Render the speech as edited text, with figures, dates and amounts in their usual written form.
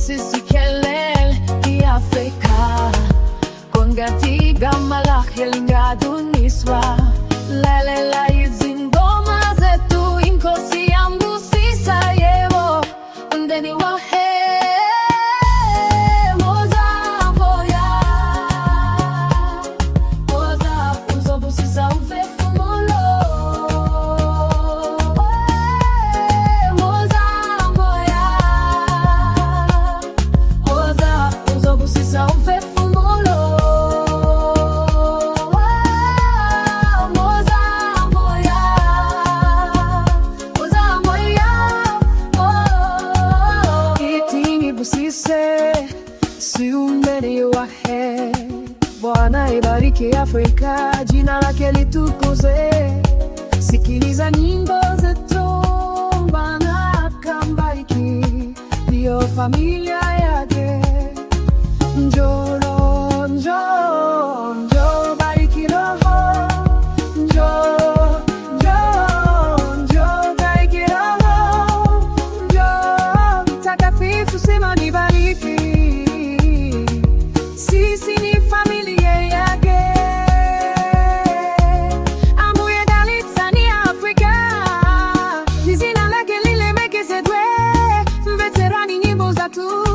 sisi kelele ya Afrika Kongatiga malaki lingadu niswa Lalela hizi ngoma zetu inkosi yangu sisa yewo Ndeni wa Bwana ibariki Afrika, jina lake litukuze. Sikiliza nyimbo zetu, Bwana akambariki, ndiyo familia yake. Njoo, njoo, njoo, bariki roho. Njoo, njoo, njoo, bariki roho. Njoo, mtakatifu sema nibariki. Sisi ni familia yake. Amuye Dalitsa ni Afrika, ni jina lake lilemekeze dwe. Mveterani nyimbo za tu